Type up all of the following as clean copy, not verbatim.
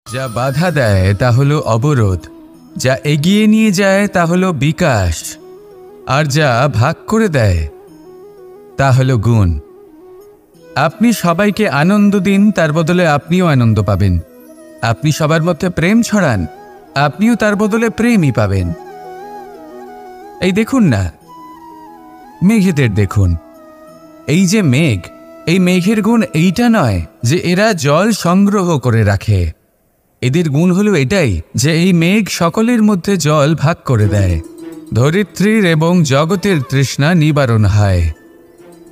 যা বাধা দেয় তা হলো অবরোধ, যা এগিয়ে নিয়ে যায় তা হলো বিকাশ, আর যা ভাগ করে দেয় তা হলো গুণ। আপনি সবাইকে আনন্দ দিন, তার বদলে আপনিও আনন্দ পাবেন। আপনি সবার মধ্যে প্রেম ছড়ান, আপনিও তার বদলে প্রেমই পাবেন। এই দেখুন না, মেঘেদের দেখুন। এই যে মেঘ, এই মেঘের গুণ এইটা নয় যে এরা জল সংগ্রহ করে রাখে। এদের গুণ হলো এটাই যে এই মেঘ সকলের মধ্যে জল ভাগ করে দেয়। ধরিত্রীর এবং জগতের তৃষ্ণা নিবারণ হয়।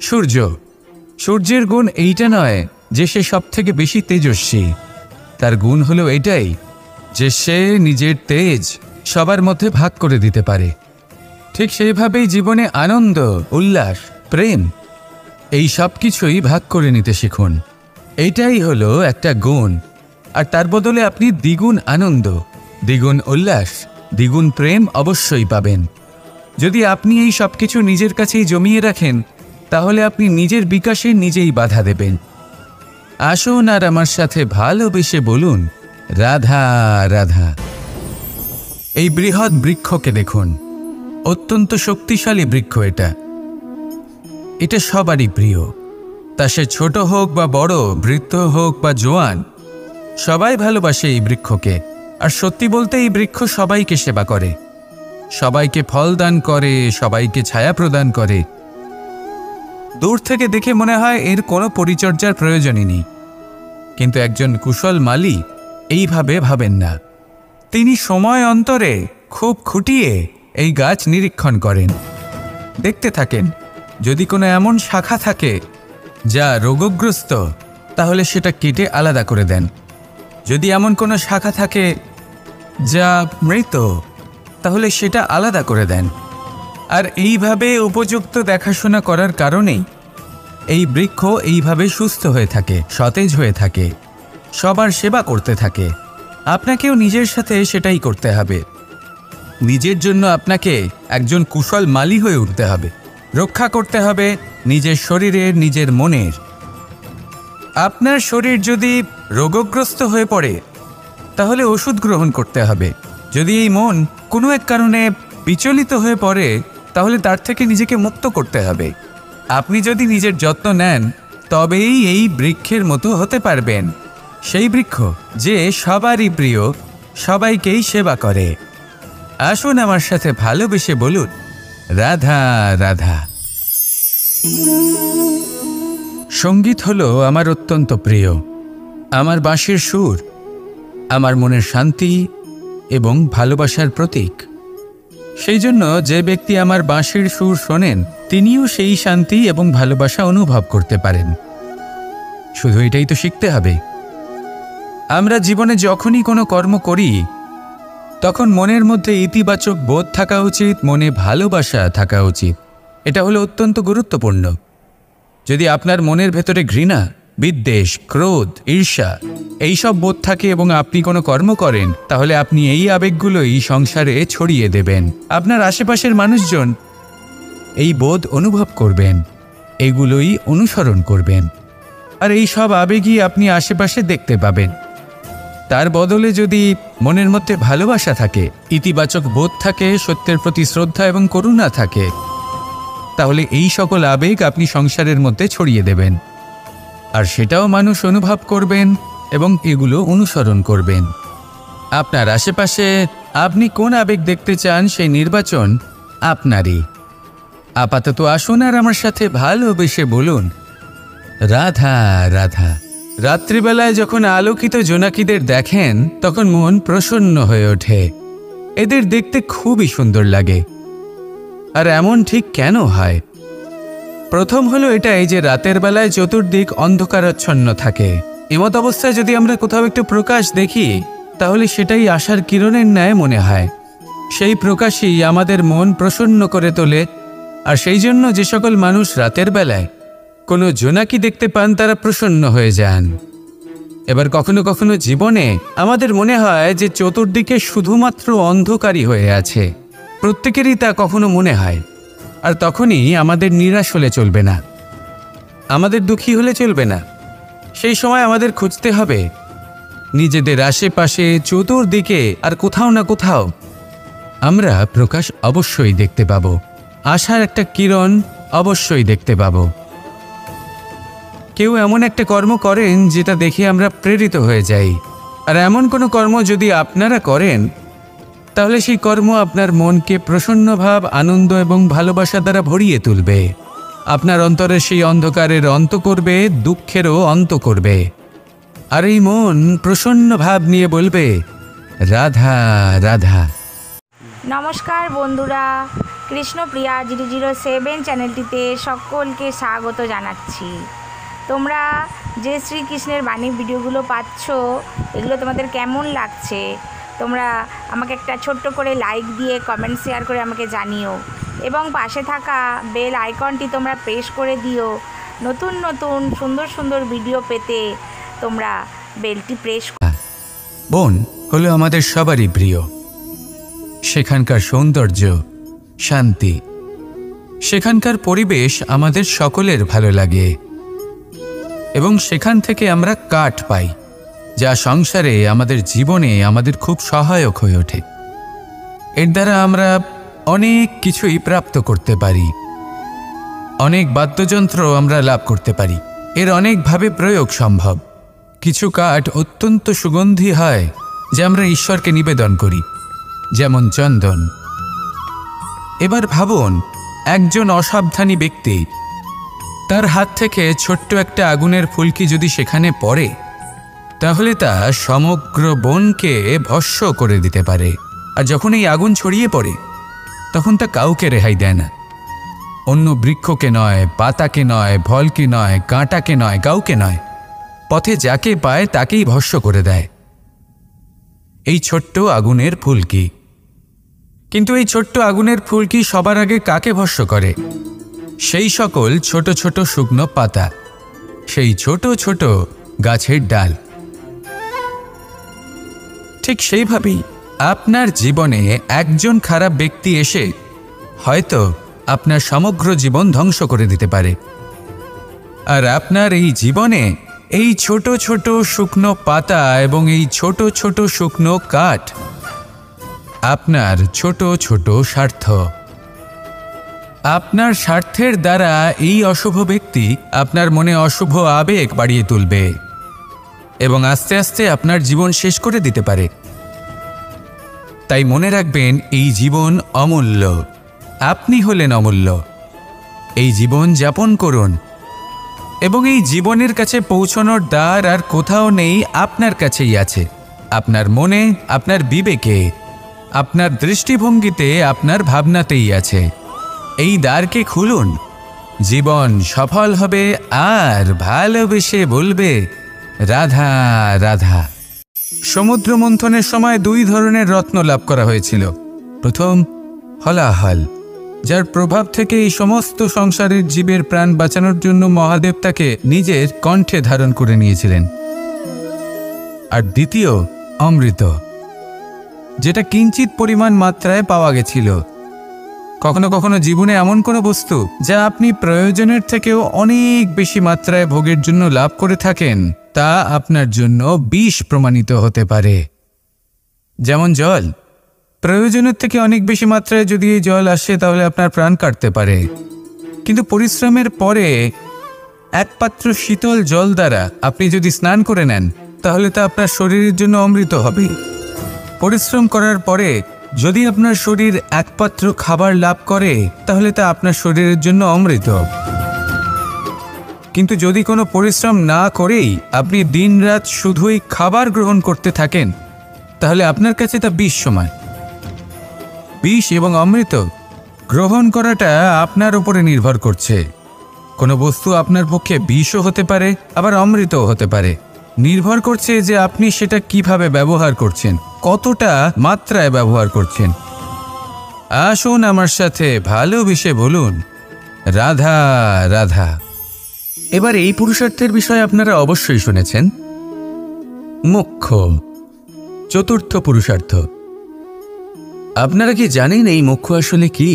সূর্য, সূর্যের গুণ এইটা নয় যে সে সব থেকে বেশি তেজস্বী। তার গুণ হলো এটাই যে সে নিজের তেজ সবার মধ্যে ভাগ করে দিতে পারে। ঠিক সেইভাবেই জীবনে আনন্দ, উল্লাস, প্রেম এই সব কিছুই ভাগ করে নিতে শিখুন। এইটাই হলো একটা গুণ, আর তার বদলে আপনি দ্বিগুণ আনন্দ, দ্বিগুণ উল্লাস, দ্বিগুণ প্রেম অবশ্যই পাবেন। যদি আপনি এই সব কিছু নিজের কাছেই জমিয়ে রাখেন, তাহলে আপনি নিজের বিকাশে নিজেই বাধা দেবেন। আসুন আর আমার সাথে ভালোবেসে বলুন, রাধা রাধা। এই বৃহৎ বৃক্ষকে দেখুন, অত্যন্ত শক্তিশালী বৃক্ষ। এটা সবারই প্রিয়, তা সে ছোট হোক বা বড়, বৃদ্ধ হোক বা জোয়ান, সবাই ভালোবাসে এই বৃক্ষকে। আর সত্যি বলতে এই বৃক্ষ সবাইকে সেবা করে, সবাইকে ফল দান করে, সবাইকে ছায়া প্রদান করে। দূর থেকে দেখে মনে হয় এর কোনো পরিচর্যার প্রয়োজনই নেই, কিন্তু একজন কুশল মালী এইভাবে ভাবেন না। তিনি সময় অন্তরে খুব খুঁটিয়ে এই গাছ নিরীক্ষণ করেন, দেখতে থাকেন। যদি কোনো এমন শাখা থাকে যা রোগগ্রস্ত, তাহলে সেটা কেটে আলাদা করে দেন। যদি এমন কোনো শাখা থাকে যা মৃত, তাহলে সেটা আলাদা করে দেন। আর এইভাবে উপযুক্ত দেখাশোনা করার কারণেই এই বৃক্ষ এইভাবে সুস্থ হয়ে থাকে, সতেজ হয়ে থাকে, সবার সেবা করতে থাকে। আপনাকেও নিজের সাথে সেটাই করতে হবে। নিজের জন্য আপনাকে একজন কুশল মালী হয়ে উঠতে হবে, রক্ষা করতে হবে নিজের শরীরের, নিজের মনের। আপনার শরীর যদি রোগগ্রস্ত হয়ে পড়ে, তাহলে ওষুধ গ্রহণ করতে হবে। যদি এই মন কোনো এক কারণে বিচলিত হয়ে পড়ে, তাহলে তার থেকে নিজেকে মুক্ত করতে হবে। আপনি যদি নিজের যত্ন নেন, তবেই এই বৃক্ষের মতো হতে পারবেন। সেই বৃক্ষ যে সবারই প্রিয়, সবাইকেই সেবা করে। আসুন আমার সাথে ভালোবেসে বলুন, রাধা রাধা। সঙ্গীত হলো আমার অত্যন্ত প্রিয়। আমার বাঁশির সুর আমার মনের শান্তি এবং ভালোবাসার প্রতীক। সেই জন্য যে ব্যক্তি আমার বাঁশির সুর শোনেন, তিনিও সেই শান্তি এবং ভালোবাসা অনুভব করতে পারেন। শুধু এটাই তো শিখতে হবে। আমরা জীবনে যখনই কোনো কর্ম করি, তখন মনের মধ্যে ইতিবাচক বোধ থাকা উচিত, মনে ভালোবাসা থাকা উচিত। এটা হলো অত্যন্ত গুরুত্বপূর্ণ। যদি আপনার মনের ভেতরে ঘৃণা, বিদ্বেষ, ক্রোধ, ঈর্ষা এইসব বোধ থাকে এবং আপনি কোনো কর্ম করেন, তাহলে আপনি এই আবেগগুলোই সংসারে ছড়িয়ে দেবেন। আপনার আশেপাশের মানুষজন এই বোধ অনুভব করবেন, এগুলোই অনুসরণ করবেন, আর এই সব আবেগই আপনি আশেপাশে দেখতে পাবেন। তার বদলে যদি মনের মধ্যে ভালোবাসা থাকে, ইতিবাচক বোধ থাকে, সত্যের প্রতি শ্রদ্ধা এবং করুণা থাকে, তাহলে এই সকল আবেগ আপনি সংসারের মধ্যে ছড়িয়ে দেবেন, আর সেটাও মানুষ অনুভব করবেন এবং এগুলো অনুসরণ করবেন। আপনার আশেপাশে আপনি কোন আবেগ দেখতে চান, সেই নির্বাচন আপনারই। আপাতত আসুন আর আমার সাথে ভালোবেসে বলুন, রাধা রাধা। রাত্রিবেলায় যখন আলোকিত জোনাকিদের দেখেন, তখন মন প্রসন্ন হয়ে ওঠে। এদের দেখতে খুবই সুন্দর লাগে। আর এমন ঠিক কেন হয়? প্রথম হলো এটাই যে রাতের বেলায় চতুর্দিক অন্ধকারাচ্ছন্ন থাকে। এমত অবস্থায় যদি আমরা কোথাও একটু প্রকাশ দেখি, তাহলে সেটাই আশার কিরণের ন্যায় মনে হয়। সেই প্রকাশই আমাদের মন প্রসন্ন করে তোলে। আর সেই জন্য যে সকল মানুষ রাতের বেলায় কোনো জোনাকি দেখতে পান, তারা প্রসন্ন হয়ে যান। এবার কখনো কখনো জীবনে আমাদের মনে হয় যে চতুর্দিকে শুধুমাত্র অন্ধকারই হয়ে আছে। প্রত্যেকেরই তা কখনো মনে হয়। আর তখনই আমাদের নিরাশ হলে চলবে না, আমাদের দুঃখী হলে চলবে না। সেই সময় আমাদের খুঁজতে হবে নিজেদের আশেপাশে, চতুর্দিকে আর কোথাও না কোথাও আমরা প্রকাশ অবশ্যই দেখতে পাব, আশার একটা কিরণ অবশ্যই দেখতে পাব। কেউ এমন একটা কর্ম করেন যেটা দেখে আমরা প্রেরিত হয়ে যাই, আর এমন কোনো কর্ম যদি আপনারা করেন তাহলে সেই কর্ম আপনার মনকে প্রসন্ন ভাব, আনন্দ এবং ভালোবাসা দ্বারা ভরিয়ে তুলবে। আপনার অন্তরের সেই অন্ধকারের অন্ত করবে, দুঃখেরও অন্ত করবে। আর এই মন প্রসন্ন ভাব নিয়ে বলবে, রাধা রাধা। নমস্কার বন্ধুরা, কৃষ্ণপ্রিয়া 007 চ্যানেলটিতে সকলকে স্বাগত জানাচ্ছি। তোমরা যে শ্রীকৃষ্ণের বাণী ভিডিওগুলো পাচ্ছ, এগুলো তোমাদের কেমন লাগছে? তোমরা আমাকে একটা ছোট্ট করে লাইক দিয়ে কমেন্ট শেয়ার করে আমাকে জানিও, এবং পাশে থাকা বেল আইকনটি তোমরা প্রেস করে দিও। নতুন নতুন সুন্দর সুন্দর ভিডিও পেতে তোমরা বেলটি প্রেস। বন হলো আমাদের সবারই প্রিয়। সেখানকার সৌন্দর্য, শান্তি, সেখানকার পরিবেশ আমাদের সকলের ভালো লাগে, এবং সেখান থেকে আমরা কাঠ পাই, যা সংসারে, আমাদের জীবনে আমাদের খুব সহায়ক হয়ে ওঠে। এর দ্বারা আমরা অনেক কিছুই প্রাপ্ত করতে পারি, অনেক বাদ্যযন্ত্র আমরা লাভ করতে পারি। এর অনেকভাবে প্রয়োগ সম্ভব। কিছু কাঠ অত্যন্ত সুগন্ধি হয়, যা আমরা ঈশ্বরকে নিবেদন করি, যেমন চন্দন। এবার ভাবুন, একজন অসাবধানী ব্যক্তি, তার হাত থেকে ছোট্ট একটা আগুনের ফুলকি যদি সেখানে পড়ে, তাহলে তা সমগ্র বনকে ভস্ম করে দিতে পারে। আর যখন এই আগুন ছড়িয়ে পড়ে, তখন তা কাউকে রেহাই দেয় না। অন্য বৃক্ষকে নয়, পাতাকে নয়, ফলকে নয়, কাঁটাকে নয়, কাউকে নয়, পথে যাকে পায় তাকেই ভস্ম করে দেয়। এই ছোট্ট আগুনের ফুলকি। কিন্তু এই ছোট্ট আগুনের ফুলকি সবার আগে কাকে ভস্ম করে? সেই সকল ছোট ছোট শুকনো পাতা, সেই ছোট ছোট গাছের ডাল। ঠিক সেইভাবেই আপনার জীবনে একজন খারাপ ব্যক্তি এসে হয়তো আপনার সমগ্র জীবন ধ্বংস করে দিতে পারে। আর আপনার এই জীবনে এই ছোট ছোট শুকনো পাতা এবং এই ছোট ছোট শুকনো কাঠ আপনার ছোট ছোট স্বার্থ। আপনার স্বার্থের দ্বারা এই অশুভ ব্যক্তি আপনার মনে অশুভ আবেগ বাড়িয়ে তুলবে এবং আস্তে আস্তে আপনার জীবন শেষ করে দিতে পারে। তাই মনে রাখবেন, এই জীবন অমূল্য। আপনি হলেন অমূল্য। এই জীবন যাপন করুন, এবং এই জীবনের কাছে পৌঁছানোর দ্বার আর কোথাও নেই, আপনার কাছেই আছে। আপনার মনে, আপনার বিবেকে, আপনার দৃষ্টিভঙ্গিতে, আপনার ভাবনাতেই আছে। এই দ্বারকে খুলুন, জীবন সফল হবে আর ভালোবেসে বলবে, রাধা রাধা। সমুদ্র মন্থনের সময় 2 ধরনের রত্ন লাভ করা হয়েছিল। প্রথম হলাহল, যার প্রভাব থেকে এই সমস্ত সংসারের জীবের প্রাণ বাঁচানোর জন্য মহাদেব তাকে নিজের কণ্ঠে ধারণ করে নিয়েছিলেন। আর দ্বিতীয় অমৃত, যেটা কিঞ্চিত পরিমাণ মাত্রায় পাওয়া গেছিল। কখনো কখনো জীবনে এমন কোনো বস্তু যা আপনি প্রয়োজনের থেকেও অনেক বেশি মাত্রায় ভোগের জন্য লাভ করে থাকেন, তা আপনার জন্য বিষ প্রমাণিত হতে পারে। যেমন জল, প্রয়োজনের থেকে অনেক বেশি মাত্রায় যদি এই জল আসে তাহলে আপনার প্রাণ কাটতে পারে। কিন্তু পরিশ্রমের পরে এক পাত্র শীতল জল দ্বারা আপনি যদি স্নান করে নেন, তাহলে তা আপনার শরীরের জন্য অমৃত হবে। পরিশ্রম করার পরে যদি আপনার শরীর এক পাত্র খাবার লাভ করে, তাহলে তা আপনার শরীরের জন্য অমৃত। কিন্তু যদি কোনো পরিশ্রম না করেই আপনি দিনরাত শুধুই খাবার গ্রহণ করতে থাকেন, তাহলে আপনার কাছে তা বিষ সমান। বিষ এবং অমৃত গ্রহণ করাটা আপনার উপরে নির্ভর করছে। কোনো বস্তু আপনার পক্ষে বিষও হতে পারে, আবার অমৃতও হতে পারে। নির্ভর করছে যে আপনি সেটা কিভাবে ব্যবহার করছেন, কতটা মাত্রায় ব্যবহার করছেন। আসুন আমার সাথে ভালোবেসে বলুন, রাধা রাধা। এবার এই পুরুষার্থের বিষয়ে আপনারা অবশ্যই শুনেছেন। মোক্ষ, চতুর্থ পুরুষার্থ। আপনারা কি জানেন এই মোক্ষ আসলে কি?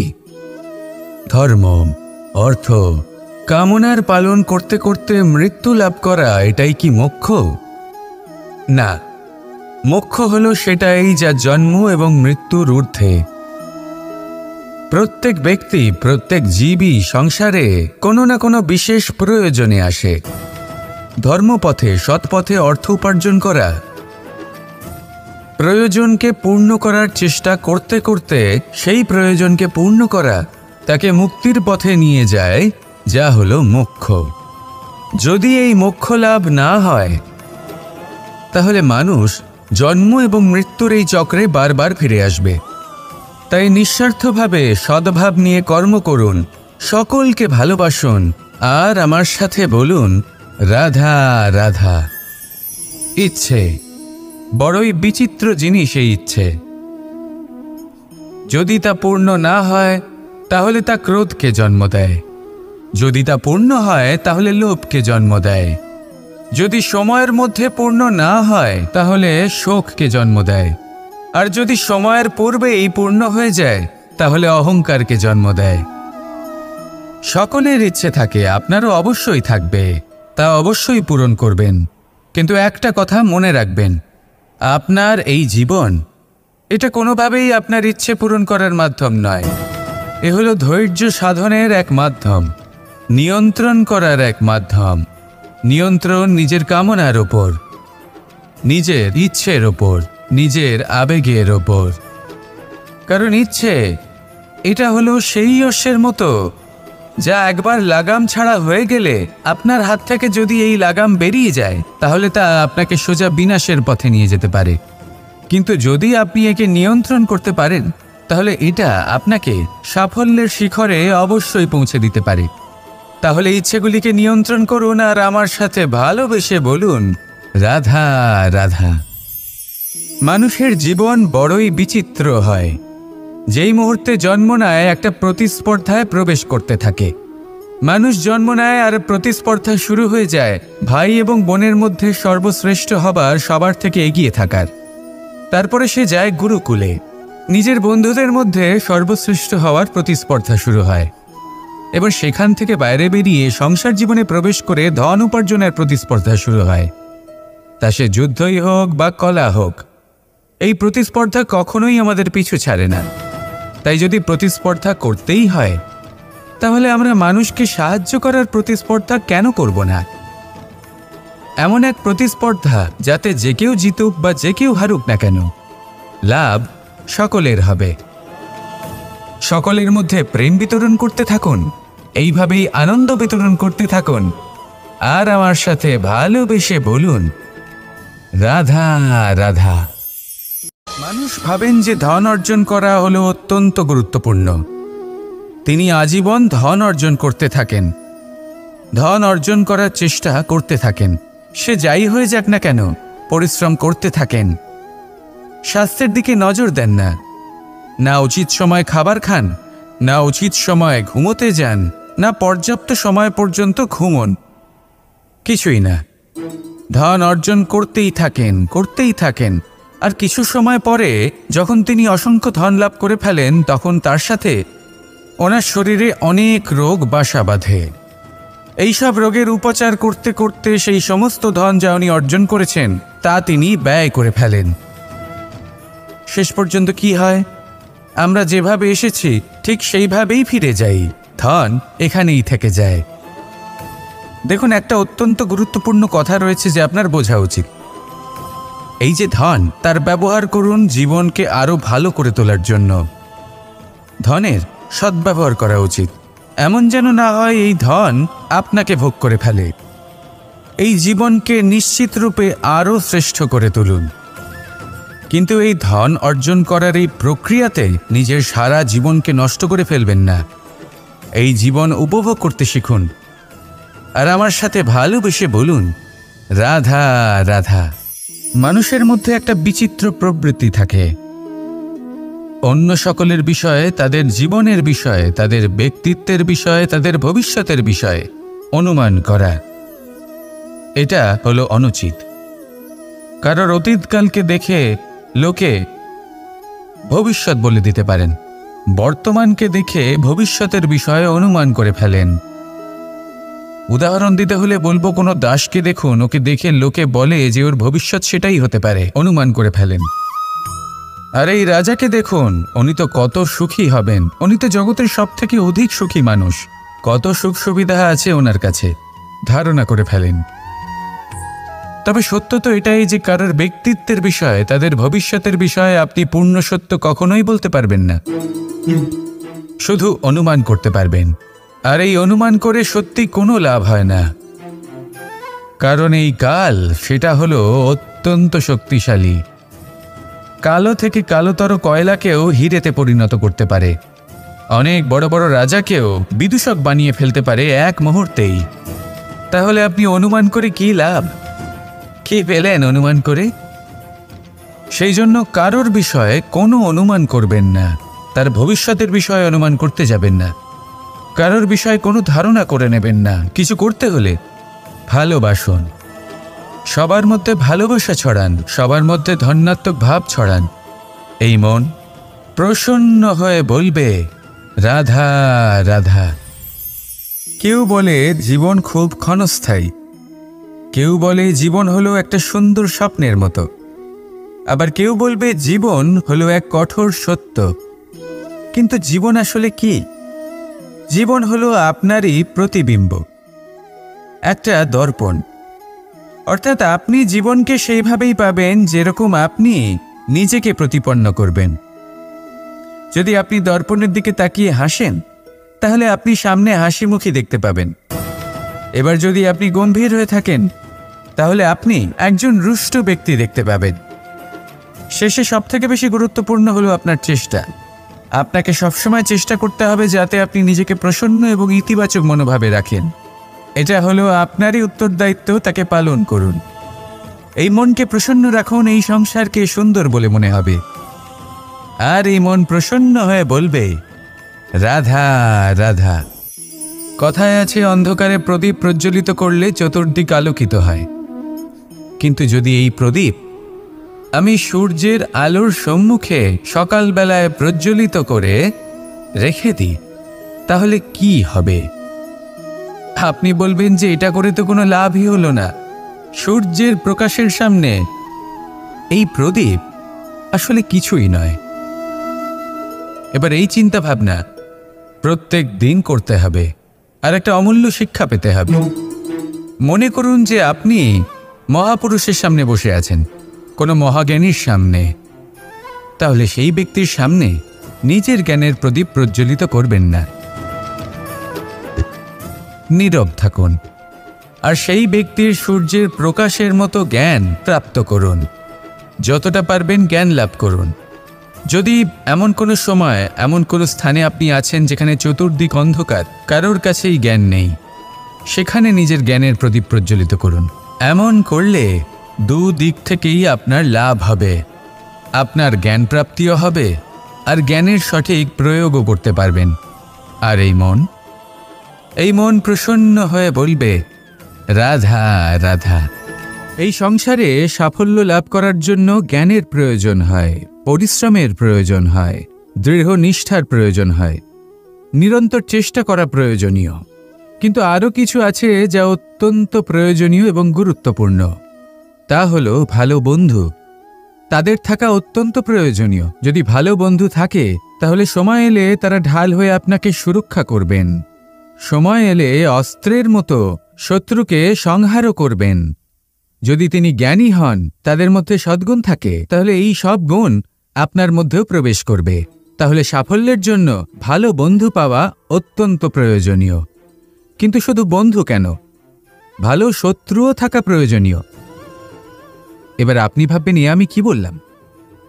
ধর্ম, অর্থ, কামনার পালন করতে করতে মৃত্যু লাভ করা, এটাই কি মোক্ষ? না, মোক্ষ হলো সেটাই যা জন্ম এবং মৃত্যুর ঊর্ধ্বে। প্রত্যেক ব্যক্তি, প্রত্যেক জীবই সংসারে কোনো না কোনো বিশেষ প্রয়োজনে আসে। ধর্মপথে, সৎপথে অর্থ উপার্জন করা, প্রয়োজনকে পূর্ণ করার চেষ্টা করতে করতে সেই প্রয়োজনকে পূর্ণ করা তাকে মুক্তির পথে নিয়ে যায়, যা হলো মোক্ষ। যদি এই মোক্ষ লাভ না হয় তাহলে মানুষ জন্ম এবং মৃত্যুর এই চক্রে বারবার ফিরে আসবে। তাই নিঃস্বার্থভাবে সদ্ভাব নিয়ে কর্ম করুন, সকলকে ভালোবাসুন, আর আমার সাথে বলুন রাধা রাধা। ইচ্ছে বড়ই বিচিত্র জিনিস। এই ইচ্ছে যদি তা পূর্ণ না হয় তাহলে তা ক্রোধকে জন্ম দেয়, যদি তা পূর্ণ হয় তাহলে লোভকে জন্ম দেয়, যদি সময়ের মধ্যে পূর্ণ না হয় তাহলে শোককে জন্ম দেয়, আর যদি সময়ের পূর্বেই পূর্ণ হয়ে যায় তাহলে অহংকারকে জন্ম দেয়। সকলের ইচ্ছে থাকে, আপনারও অবশ্যই থাকবে, তা অবশ্যই পূরণ করবেন। কিন্তু একটা কথা মনে রাখবেন, আপনার এই জীবন এটা কোনোভাবেই আপনার ইচ্ছে পূরণ করার মাধ্যম নয়। এ হলো ধৈর্য সাধনের এক মাধ্যম, নিয়ন্ত্রণ করার এক মাধ্যম। নিয়ন্ত্রণ নিজের কামনার ওপর, নিজের ইচ্ছের ওপর, নিজের আবেগের ওপর। কারণ ইচ্ছে এটা হলো সেই অশ্বের মতো যা একবার লাগাম ছাড়া হয়ে গেলে আপনার হাত থেকে যদি এই লাগাম বেরিয়ে যায় তাহলে তা আপনাকে সোজা বিনাশের পথে নিয়ে যেতে পারে। কিন্তু যদি আপনি একে নিয়ন্ত্রণ করতে পারেন তাহলে এটা আপনাকে সাফল্যের শিখরে অবশ্যই পৌঁছে দিতে পারে। তাহলে ইচ্ছেগুলিকে নিয়ন্ত্রণ করুন আর আমার সাথে ভালোবেসে বলুন রাধা রাধা। মানুষের জীবন বড়ই বিচিত্র হয়। যেই মুহূর্তে জন্ম নেয় একটা প্রতিস্পর্ধায় প্রবেশ করতে থাকে। মানুষ জন্ম নেয় আর প্রতিস্পর্ধা শুরু হয়ে যায় ভাই এবং বোনের মধ্যে সর্বশ্রেষ্ঠ হবার, সবার থেকে এগিয়ে থাকার। তারপরে সে যায় গুরুকুলে, নিজের বন্ধুদের মধ্যে সর্বশ্রেষ্ঠ হওয়ার প্রতিস্পর্ধা শুরু হয়। এবার সেখান থেকে বাইরে বেরিয়ে সংসার জীবনে প্রবেশ করে ধন উপার্জনের প্রতিস্পর্ধা শুরু হয়। তা সে যুদ্ধই হোক বা কলা হোক, এই প্রতিস্পর্ধা কখনোই আমাদের পিছু ছাড়ে না। তাই যদি প্রতিস্পর্ধা করতেই হয় তাহলে আমরা মানুষকে সাহায্য করার প্রতিস্পর্ধা কেন করব না? এমন এক প্রতিস্পর্ধা যাতে যে কেউ জিতুক বা যে কেউ হারুক না কেন, লাভ সকলের হবে। সকলের মধ্যে প্রেম বিতরণ করতে থাকুন, এইভাবেই আনন্দ বিতরণ করতে থাকুন, আর আমার সাথে ভালোবেসে বলুন রাধা রাধা। মানুষ ভাবেন যে ধন অর্জন করা হলো অত্যন্ত গুরুত্বপূর্ণ। তিনি আজীবন ধন অর্জন করতে থাকেন, ধন অর্জন করার চেষ্টা করতে থাকেন। সে যাই হয়ে যাক না কেন পরিশ্রম করতে থাকেন। স্বাস্থ্যের দিকে নজর দেন না, না উচিত সময় খাবার খান, না উচিত সময় ঘুমোতে যান, না পর্যাপ্ত সময় পর্যন্ত ঘুমন, কিছুই না। ধন অর্জন করতেই থাকেন, করতেই থাকেন। আর কিছু সময় পরে যখন তিনি অসংখ্য ধন লাভ করে ফেলেন তখন তার সাথে ওনার শরীরে অনেক রোগ বাসা বাঁধে। এইসব রোগের উপচার করতে করতে সেই সমস্ত ধন যা উনি অর্জন করেছেন তা তিনি ব্যয় করে ফেলেন। শেষ পর্যন্ত কি হয়? আমরা যেভাবে এসেছি ঠিক সেইভাবেই ফিরে যাই, ধন এখানেই থেকে যায়। দেখুন, একটা অত্যন্ত গুরুত্বপূর্ণ কথা রয়েছে যে আপনার বোঝা উচিত। এই যে ধন, তার ব্যবহার করুন জীবনকে আরো ভালো করে তোলার জন্য। ধনের সদ্ব্যবহার করা উচিত, এমন যেন না হয় এই ধন আপনাকে ভোগ করে ফেলে। এই জীবনকে নিশ্চিত রূপে আরো শ্রেষ্ঠ করে তুলুন। কিন্তু এই ধন অর্জন করার এই প্রক্রিয়াতে নিজের সারা জীবনকে নষ্ট করে ফেলবেন না। এই জীবন উপভোগ করতে শিখুন, আর আমার সাথে ভালোবেসে বলুন রাধা রাধা। মানুষের মধ্যে একটা বিচিত্র প্রবৃত্তি থাকে, অন্য সকলের বিষয়ে, তাদের জীবনের বিষয়ে, তাদের ব্যক্তিত্বের বিষয়ে, তাদের ভবিষ্যতের বিষয়ে অনুমান করা। এটা হলো অনুচিত। কারোর অতীতকালকে দেখে লোকে ভবিষ্যৎ বলে দিতে পারেন, বর্তমানকে দেখে ভবিষ্যতের বিষয়ে অনুমান করে ফেলেন। উদাহরণ দিতে হলে বলবো, কোনো দাসকে দেখুন, ওকে দেখে লোকে বলে যে ওর ভবিষ্যৎ সেটাই হতে পারে, অনুমান করে ফেলেন। আর এই রাজাকে দেখুন, উনি তো কত সুখী হবেন, উনি তো জগতের সব থেকে অধিক সুখী মানুষ, কত সুখ সুবিধা আছে ওনার কাছে, ধারণা করে ফেলেন। তবে সত্য তো এটাই যে কারোর ব্যক্তিত্বের বিষয়ে, তাদের ভবিষ্যতের বিষয়ে আপনি পূর্ণ সত্য কখনোই বলতে পারবেন না, শুধু অনুমান করতে পারবেন। আর এই অনুমান করে সত্যি কোনো লাভ হয় না, কারণ এই কাল সেটা হলো অত্যন্ত শক্তিশালী। কালো থেকে কালোতর কয়লাকেও হিরেতে পরিণত করতে পারে, অনেক বড় বড় রাজাকেও বিদূষক বানিয়ে ফেলতে পারে এক মুহূর্তেই। তাহলে আপনি অনুমান করে কি লাভ? কি পেলেন অনুমান করে? সেই জন্য কারোর বিষয়ে কোনো অনুমান করবেন না, তার ভবিষ্যতের বিষয়ে অনুমান করতে যাবেন না, কারোর বিষয়ে কোনো ধারণা করে নেবেন না। কিছু করতে হলে ভালোবাসুন, সবার মধ্যে ভালোবাসা ছড়ান, সবার মধ্যে ধন্যাত্মক ভাব ছড়ান। এই মন প্রসন্ন হয়ে বলবে রাধা রাধা। কেউ বলে জীবন খুব ক্ষণস্থায়ী, কেউ বলে জীবন হলো একটা সুন্দর স্বপ্নের মতো, আবার কেউ বলবে জীবন হলো এক কঠোর সত্য। কিন্তু জীবন আসলে কি? জীবন হলো আপনারই প্রতিবিম্ব, একটা দর্পণ। অর্থাৎ আপনি জীবনকে সেইভাবেই পাবেন যেরকম আপনি নিজেকে প্রতিপন্ন করবেন। যদি আপনি দর্পণের দিকে তাকিয়ে হাসেন, তাহলে আপনি সামনে হাসি মুখী দেখতে পাবেন। এবার যদি আপনি গম্ভীর হয়ে থাকেন, তাহলে আপনি একজন রুষ্ট ব্যক্তি দেখতে পাবেন। শেষে সবথেকে বেশি গুরুত্বপূর্ণ হলো আপনার চেষ্টা। আপনাকে সবসময় চেষ্টা করতে হবে যাতে আপনি নিজেকে প্রসন্ন এবং ইতিবাচক মনোভাবে রাখেন। এটা হলো আপনারই উত্তরদায়িত্ব, তাকে পালন করুন। এই মনকে প্রসন্ন রাখুন, এই সংসারকে সুন্দর বলে মনে হবে। আর এই মন প্রসন্ন হয়ে বলবে রাধা রাধা। কথায় আছে, অন্ধকারে প্রদীপ প্রজ্বলিত করলে চতুর্দিক আলোকিত হয়। কিন্তু যদি এই প্রদীপ আমি সূর্যের আলোর সম্মুখে সকালবেলায় প্রজ্বলিত করে রেখে দিই, তাহলে কি হবে? আপনি বলবেন যে এটা করে তো কোনো লাভই হলো না। সূর্যের প্রকাশের সামনে এই প্রদীপ আসলে কিছুই নয়। এবার এই চিন্তা ভাবনা প্রত্যেক দিন করতে হবে, আর একটা অমূল্য শিক্ষা পেতে হবে। মনে করুন যে আপনি মহাপুরুষের সামনে বসে আছেন, কোনো মহাজ্ঞানীর সামনে, তাহলে সেই ব্যক্তির সামনে নিজের জ্ঞানের প্রদীপ প্রজ্বলিত করবেন না, নীরব থাকুন, আর সেই ব্যক্তির সূর্যের প্রকাশের মতো জ্ঞান প্রাপ্ত করুন। যতটা পারবেন জ্ঞান লাভ করুন। যদি এমন কোনো সময়, এমন কোনো স্থানে আপনি আছেন যেখানে চতুর্দিক অন্ধকার, কারোর কাছেই জ্ঞান নেই, সেখানে নিজের জ্ঞানের প্রদীপ প্রজ্বলিত করুন। এমন করলে দুদিক থেকেই আপনার লাভ হবে। আপনার জ্ঞান প্রাপ্তিও হবে, আর জ্ঞানের সঠিক প্রয়োগও করতে পারবেন। আর এই মন প্রসন্ন হয়ে বলবে রাধা রাধা। এই সংসারে সাফল্য লাভ করার জন্য জ্ঞানের প্রয়োজন হয়, পরিশ্রমের প্রয়োজন হয়, দৃঢ় নিষ্ঠার প্রয়োজন হয়, নিরন্তর চেষ্টা করা প্রয়োজনীয়। কিন্তু আরও কিছু আছে যা অত্যন্ত প্রয়োজনীয় এবং গুরুত্বপূর্ণ। তা হলো ভালো বন্ধু। তাদের থাকা অত্যন্ত প্রয়োজনীয়। যদি ভালো বন্ধু থাকে, তাহলে সময় এলে তারা ঢাল হয়ে আপনাকে সুরক্ষা করবেন। সময় এলে অস্ত্রের মতো শত্রুকে সংহারও করবেন। যদি তিনি জ্ঞানী হন, তাদের মধ্যে সদ্গুণ থাকে, তাহলে এই সব গুণ আপনার মধ্যেও প্রবেশ করবে। তাহলে সাফল্যের জন্য ভালো বন্ধু পাওয়া অত্যন্ত প্রয়োজনীয়। কিন্তু শুধু বন্ধু কেন, ভালো শত্রুও থাকা প্রয়োজনীয়। এবার আপনি ভাববেন, আমি কি বললাম?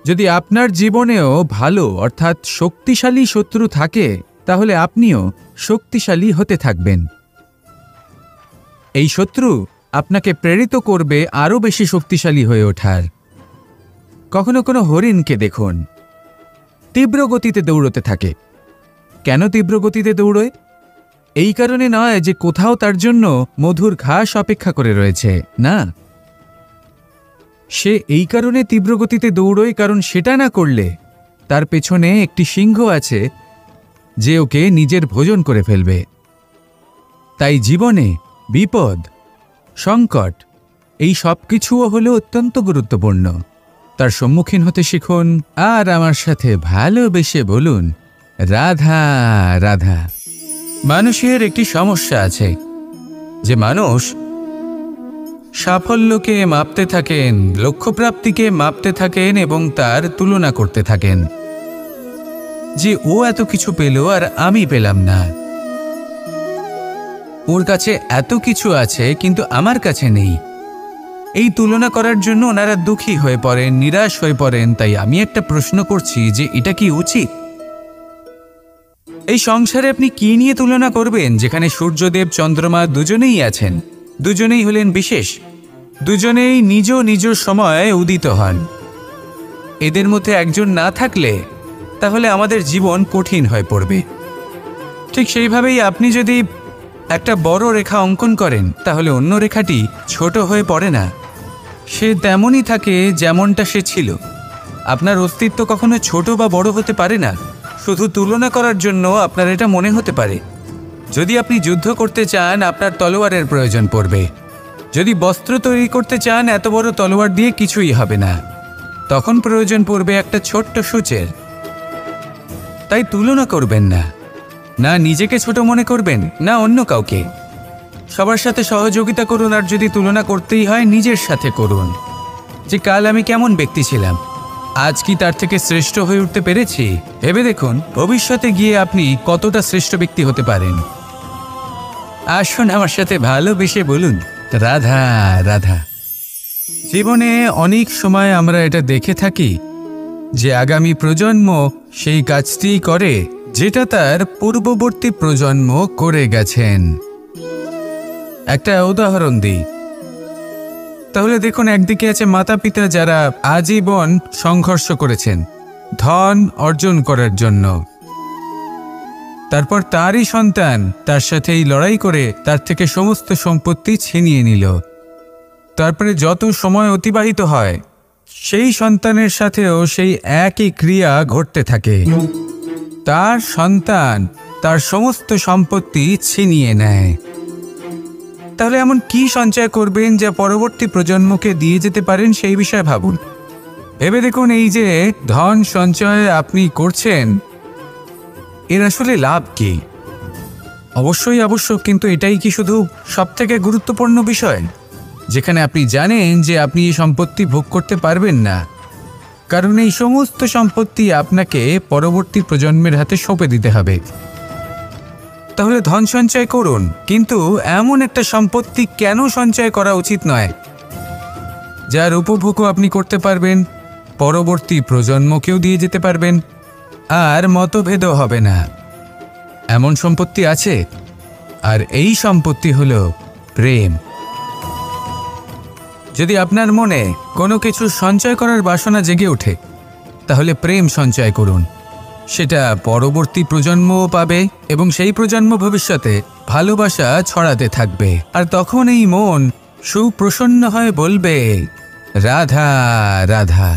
যদি আপনার জীবনেও ভালো অর্থাৎ শক্তিশালী শত্রু থাকে, তাহলে আপনিও শক্তিশালী হতে থাকবেন। এই শত্রু আপনাকে প্রেরিত করবে আরও বেশি শক্তিশালী হয়ে ওঠার। কখনো কোনো হরিণকে দেখুন, তীব্র গতিতে দৌড়তে থাকে। কেন তীব্র গতিতে দৌড়য়? এই কারণে নয় যে কোথাও তার জন্য মধুর ঘাস অপেক্ষা করে রয়েছে, না। সে এই কারণে তীব্র গতিতে দৌড়য় কারণ সেটা না করলে তার পেছনে একটি সিংহ আছে যে ওকে নিজের ভোজন করে ফেলবে। তাই জীবনে বিপদ, সংকট, এই সব কিছুও হলো অত্যন্ত গুরুত্বপূর্ণ। তার সম্মুখীন হতে শিখুন আর আমার সাথে ভালোবেসে বলুন, রাধা রাধা। মানুষের একটি সমস্যা আছে যে মানুষ সাফল্যকে মাপতে থাকেন, লক্ষ্যপ্রাপ্তিকে মাপতে থাকেন এবং তার তুলনা করতে থাকেন যে ও এত কিছু পেল আর আমি পেলাম না, ওর কাছে এত কিছু আছে কিন্তু আমার কাছে নেই। এই তুলনা করার জন্য ওনারা দুঃখী হয়ে পড়েন, নিরাশ হয়ে পড়েন। তাই আমি একটা প্রশ্ন করছি যে এটা কি উচিত? এই সংসারে আপনি কি নিয়ে তুলনা করবেন, যেখানে সূর্যদেব চন্দ্রমা দুজনেই আছেন, দুজনেই হলেন বিশেষ, দুজনেই নিজ নিজ সময়ে উদিত হন। এদের মধ্যে একজন না থাকলে তাহলে আমাদের জীবন কঠিন হয়ে পড়বে। ঠিক সেইভাবেই আপনি যদি একটা বড় রেখা অঙ্কন করেন তাহলে অন্য রেখাটি ছোট হয়ে পড়ে না, সে তেমনই থাকে যেমনটা সে ছিল। আপনার অস্তিত্ব কখনো ছোট বা বড় হতে পারে না। শুধু তুলনা করার জন্য আপনার এটা মনে হতে পারে। যদি আপনি যুদ্ধ করতে চান আপনার তলোয়ারের প্রয়োজন পড়বে। যদি বস্ত্র তৈরি করতে চান এত বড় তলোয়ার দিয়ে কিছুই হবে না, তখন প্রয়োজন পড়বে একটা ছোট্ট সূচের। তাই তুলনা করবেন না, না নিজেকে ছোট মনে করবেন না অন্য কাউকে। সবার সাথে সহযোগিতা করুন, আর যদি তুলনা করতেই হয় নিজের সাথে করুন যে কাল আমি কেমন ব্যক্তি ছিলাম, আজ কি তার থেকে শ্রেষ্ঠ হয়ে উঠতে পেরেছি। ভেবে দেখুন ভবিষ্যতে গিয়ে আপনি কতটা শ্রেষ্ঠ ব্যক্তি হতে পারেন। আসুন আমার সাথে ভালোবেসে বলুন, রাধা রাধা। জীবনে অনেক সময় আমরা এটা দেখে থাকি যে আগামী প্রজন্ম সেই কাজটি করে যেটা তার পূর্ববর্তী প্রজন্ম করে গেছেন। একটা উদাহরণ দিই তাহলে দেখুন, একদিকে আছে মাতা পিতা যারা আজীবন সংঘর্ষ করেছেন ধন অর্জন করার জন্য। তারপর তারই সন্তান তার সাথে এই লড়াই করে তার থেকে সমস্ত সম্পত্তি ছিনিয়ে নিল। তারপরে যত সময় অতিবাহিত হয় সেই সন্তানের সাথেও সেই একই ক্রিয়া ঘটতে থাকে। তার সন্তান তার সমস্ত সম্পত্তি ছিনিয়ে নেয়। তাহলে এমন কি সঞ্চয় করবেন যা পরবর্তী প্রজন্মকে দিয়ে যেতে পারেন, সেই বিষয়ে ভাবুন। ভেবে দেখুন এই যে ধন সঞ্চয় আপনি করছেন এর আসলে লাভ কি? অবশ্যই আবশ্যক, কিন্তু এটাই কি শুধু সবথেকে গুরুত্বপূর্ণ বিষয় যেখানে আপনি জানেন যে আপনি এই সম্পত্তি ভোগ করতে পারবেন না, কারণ এই সমস্ত সম্পত্তি আপনাকে পরবর্তী প্রজন্মের হাতে সঁপে দিতে হবে। তাহলে ধন সঞ্চয় করুন, কিন্তু এমন একটা সম্পত্তি কেন সঞ্চয় করা উচিত নয় যার উপভোগও আপনি করতে পারবেন, পরবর্তী প্রজন্মকেও দিয়ে যেতে পারবেন, আর মতভেদও হবে না। এমন সম্পত্তি আছে, আর এই সম্পত্তি হলো প্রেম। যদি আপনার মনে কোনো কিছু সঞ্চয় করার বাসনা জেগে ওঠে তাহলে প্রেম সঞ্চয় করুন। সেটা পরবর্তী প্রজন্মও পাবে এবং সেই প্রজন্ম ভবিষ্যতে ভালোবাসা ছড়াতে থাকবে। আর তখন এই মন সুপ্রসন্ন হয়ে বলবে, রাধা রাধা।